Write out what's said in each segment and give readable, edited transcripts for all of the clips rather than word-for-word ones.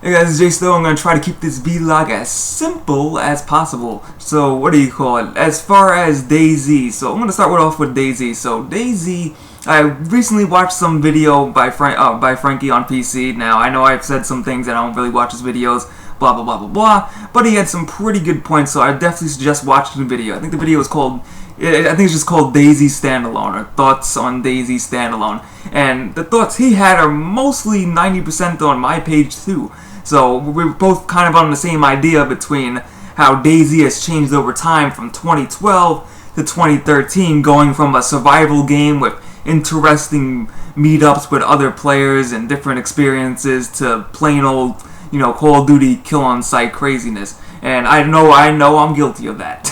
Hey guys, it's Jsnow. I'm going to try to keep this vlog as simple as possible. So, what do you call it? As far as DayZ, so I'm going to start off with DayZ. So, DayZ, I recently watched some video by Frankie on PC. Now, I know I've said some things that I don't really watch his videos, blah blah blah blah blah, but he had some pretty good points, so I definitely suggest watching the video. I think the video is called, I think it's just called DayZ Standalone, or Thoughts on DayZ Standalone. And the thoughts he had are mostly 90% on my page too. So we're both kind of on the same idea between how DayZ has changed over time from 2012 to 2013, going from a survival game with interesting meetups with other players and different experiences to plain old, Call of Duty kill-on-sight craziness. And I know I'm guilty of that.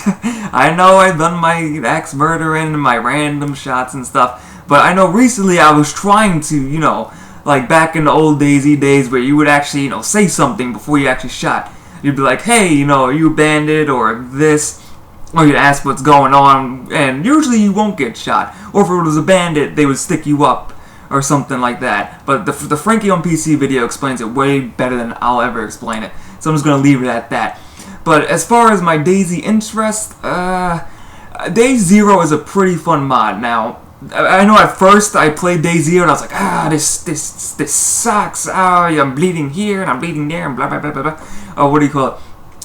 I know I've done my axe murdering and my random shots and stuff, but I know recently I was trying to, like back in the old DayZ days where you would actually, say something before you actually shot. You'd be like, hey, are you a bandit or this? Or you'd ask what's going on, and usually you won't get shot. Or if it was a bandit, they would stick you up or something like that. But the Frankie on PC video explains it way better than I'll ever explain it. So I'm just going to leave it at that. But as far as my DayZ interest, Day Zero is a pretty fun mod. Now, I know at first I played DayZ and I was like, this sucks. I'm bleeding here and I'm bleeding there and blah blah blah blah blah. Oh, what do you call it?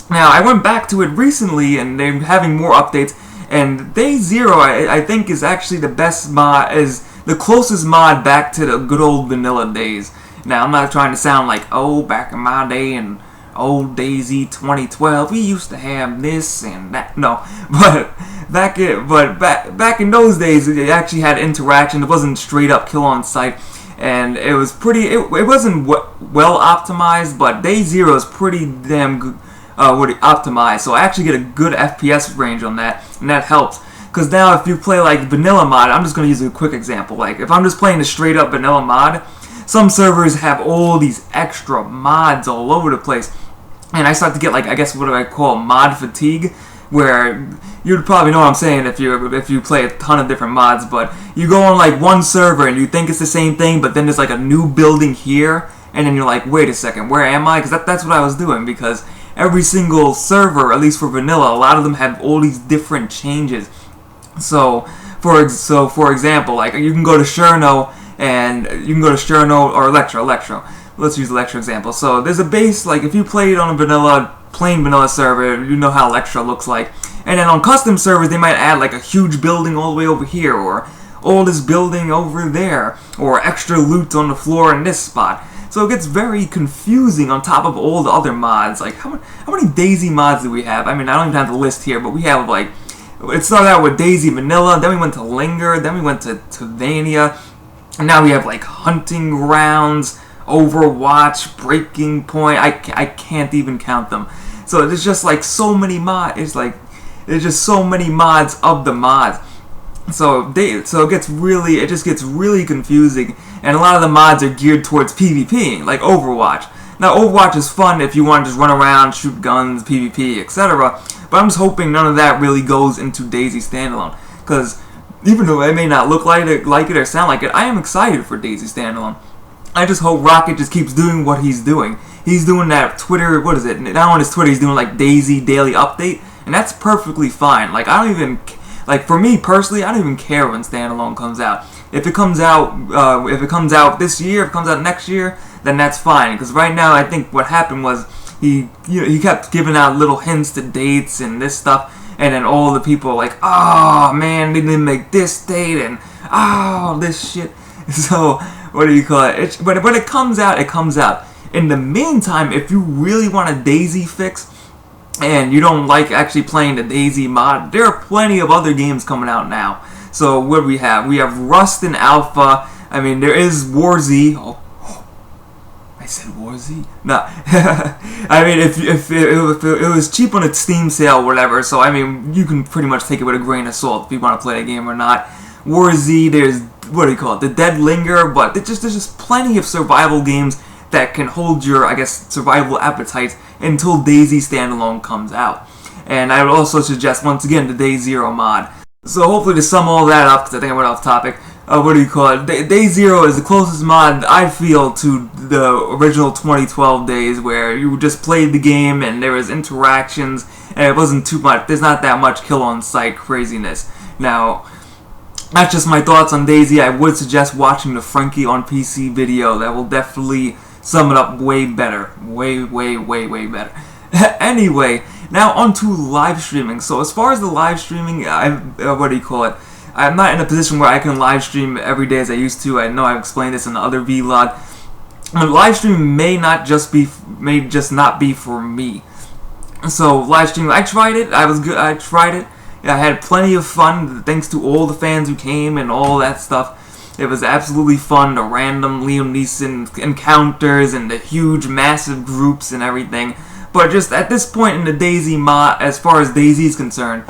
Now I went back to it recently and they're having more updates. And Day Zero, I think, is actually the best mod, is the closest mod back to the good old vanilla days. Now I'm not trying to sound like, oh, back in my day and old DayZ 2012, we used to have this and that. No, but back in those days, it actually had interaction. It wasn't straight up kill on sight, and it was pretty. It wasn't well optimized, but Day Zero is pretty damn good, optimized. So I actually get a good FPS range on that, and that helps. Because now, if you play like vanilla mod, I'm just gonna use a quick example. Like if I'm just playing the straight up vanilla mod, some servers have all these extra mods all over the place. And I start to get, like, I guess what do I call mod fatigue, where you'd probably know what I'm saying if you play a ton of different mods, but you go on like one server and you think it's the same thing, but then there's like a new building here, and then you're like, wait a second, where am I? Because that's what I was doing, because every single server, at least for vanilla, a lot of them have all these different changes. So for example, like you can go to Jsnow or Electro. Let's use Electro example. So there's a base, like if you played on a plain vanilla server, you know how Electro looks like. And then on custom servers, they might add like a huge building all the way over here, or all this building over there, or extra loot on the floor in this spot. So it gets very confusing on top of all the other mods. Like how many DayZ mods do we have? I mean, I don't even have the list here, but we have like, it started out with DayZ Vanilla, then we went to Linger, then we went to Vania, and now we have like Hunting Grounds, Overwatch, Breaking Point. I can't even count them. So there's just like so many mods. There's just so many mods of the mods. So it just gets really confusing, and a lot of the mods are geared towards PvP, like Overwatch. Now Overwatch is fun if you want to just run around, shoot guns, PvP, etc. But I'm just hoping none of that really goes into DayZ Standalone, because even though it may not look like it or sound like it, I am excited for DayZ Standalone. I just hope Rocket just keeps doing what he's doing. He's doing that Twitter, what is it? Now on his Twitter, he's doing like DayZ Daily Update, and that's perfectly fine. Like I don't even, like for me personally, I don't even care when Standalone comes out. If it comes out this year, if it comes out next year, then that's fine. Because right now, I think what happened was he kept giving out little hints to dates and this stuff, and then all the people are like, oh man, they didn't make this date, and oh this shit. So what do you call it? But when it comes out, it comes out. In the meantime, if you really want a DayZ fix and you don't like actually playing the DayZ mod, there are plenty of other games coming out now. So what do we have? We have Rust in Alpha. I mean, there is War Z. Oh, I said War Z? No. I mean, if it was cheap on a Steam sale or whatever, so I mean, you can pretty much take it with a grain of salt if you want to play the game or not. War Z, there's, what do you call it, the Dead Linger, but there's just plenty of survival games that can hold your, I guess, survival appetite until DayZ Standalone comes out. And I would also suggest, once again, the Day Zero mod. So hopefully to sum all that up, because I think I went off topic, what do you call it? Day Zero is the closest mod I feel to the original 2012 days, where you just played the game and there was interactions and it wasn't too much. There's not that much kill on sight craziness. Now, that's just my thoughts on DayZ. I would suggest watching the Frankie on PC video. That will definitely sum it up way better. Way better. Anyway, now on to live streaming. So as far as the live streaming, what do you call it? I'm not in a position where I can live stream every day as I used to. I know I've explained this in the other vlog. Live stream may just not be for me. So live streaming, I tried it. I tried it. I had plenty of fun, thanks to all the fans who came and all that stuff. It was absolutely fun, the random Liam Neeson encounters and the huge, massive groups and everything. But just at this point in the DayZ mod, as far as DayZ is concerned,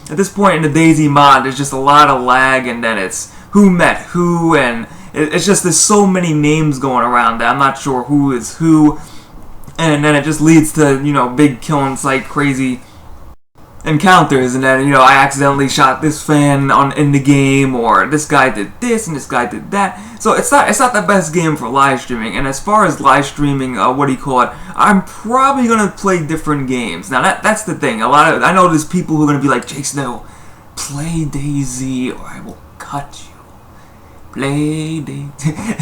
at this point in the DayZ mod, there's just a lot of lag, and then it's who met who, and it's just there's so many names going around that I'm not sure who is who, and then it just leads to, you know, big killing site crazy encounters, and then, you know, I accidentally shot this fan in the game, or this guy did this and this guy did that. So it's not the best game for live streaming. And as far as live streaming, what do you call it? I'm probably gonna play different games. Now that's the thing. I know there's people who are gonna be like, Jsnow, play DayZ or I will cut you. Play DayZ.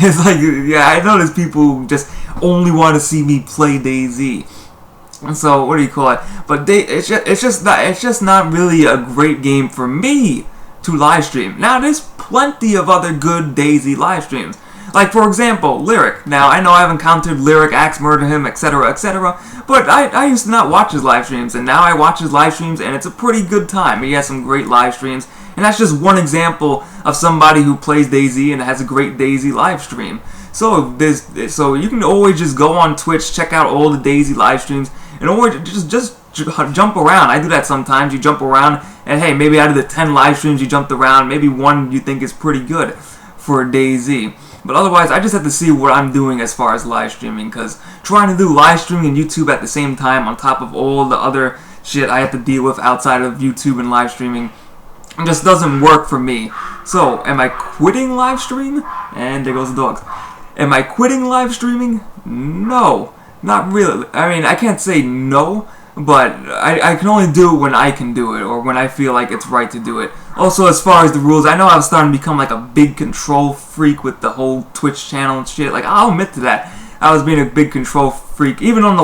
It's like, yeah, I know there's people who just only want to see me play DayZ. And so, what do you call it? But it's just not really a great game for me to live stream. Now, there's plenty of other good DayZ live streams. Like, for example, Lyric. Now, I know I've encountered Lyric, Axe Murder Him, etc., etc., but I used to not watch his live streams, and now I watch his live streams, and it's a pretty good time. He has some great live streams, and that's just one example of somebody who plays DayZ and has a great DayZ live stream. So you can always just go on Twitch, check out all the DayZ live streams, and always just jump around. I do that sometimes. You jump around, and hey, maybe out of the 10 live streams you jumped around, maybe one you think is pretty good for DayZ. But otherwise, I just have to see what I'm doing as far as live streaming, because trying to do live streaming and YouTube at the same time on top of all the other shit I have to deal with outside of YouTube and live streaming just doesn't work for me. So, am I quitting live stream? And there goes the dogs. Am I quitting live streaming? No. Not really. I mean, I can't say no, but I can only do it when I can do it, or when I feel like it's right to do it. Also, as far as the rules, I know I was starting to become like a big control freak with the whole Twitch channel and shit. Like, I'll admit to that. I was being a big control freak. Even on the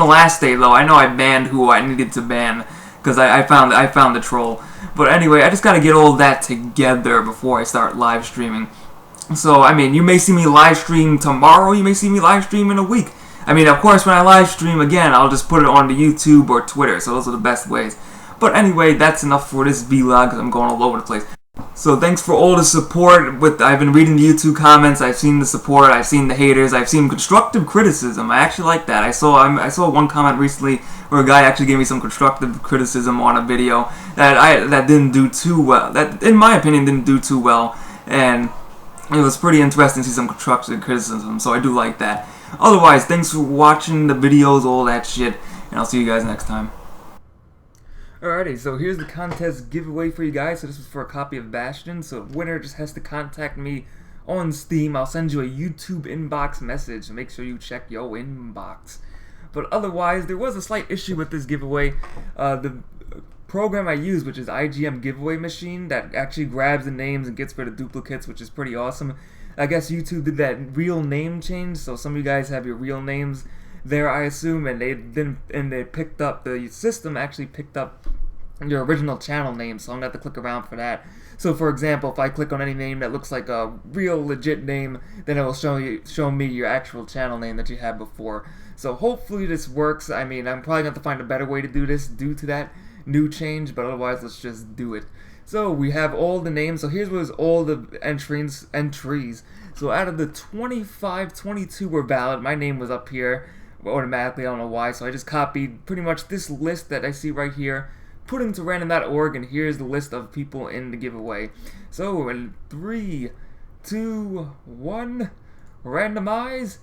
last day, though, I know I banned who I needed to ban, because I found the troll. But anyway, I just gotta get all that together before I start live streaming. So, I mean, you may see me live stream tomorrow, you may see me live stream in a week. I mean, of course, when I live stream again, I'll just put it on the YouTube or Twitter, so those are the best ways. But anyway, that's enough for this vlog, because I'm going all over the place. So thanks for all the support. I've been reading the YouTube comments, I've seen the support, I've seen the haters, I've seen constructive criticism. I actually like that. I saw one comment recently where a guy actually gave me some constructive criticism on a video that didn't do too well. That, in my opinion, didn't do too well. And it was pretty interesting to see some constructive criticism, so I do like that. Otherwise, thanks for watching the videos, all that shit, and I'll see you guys next time. Alrighty, so here's the contest giveaway for you guys. So this was for a copy of Bastion, so the winner just has to contact me on Steam. I'll send you a YouTube inbox message, so make sure you check your inbox. But otherwise, there was a slight issue with this giveaway. The program I use, which is IGM Giveaway Machine, that actually grabs the names and gets rid of duplicates, which is pretty awesome. I guess YouTube did that real name change, so some of you guys have your real names there, I assume, and they picked up, the system actually picked up your original channel name, so I'm gonna have to click around for that. So for example, if I click on any name that looks like a real legit name, then it will show me your actual channel name that you had before. So hopefully this works. I mean, I'm probably gonna have to find a better way to do this due to that new change, but otherwise let's just do it. So we have all the names. So here's what all the entries. So out of the 22 were valid. My name was up here automatically. I don't know why. So I just copied pretty much this list that I see right here, put into random.org, and here's the list of people in the giveaway. So in 3, 2, 1, randomize.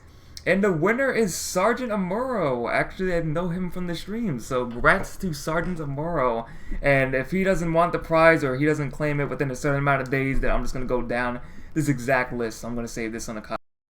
And the winner is Sergeant Amuro. Actually, I know him from the stream, so congrats to Sergeant Amuro. And if he doesn't want the prize, or he doesn't claim it within a certain amount of days, then I'm just going to go down this exact list. So I'm gonna save this on a copy.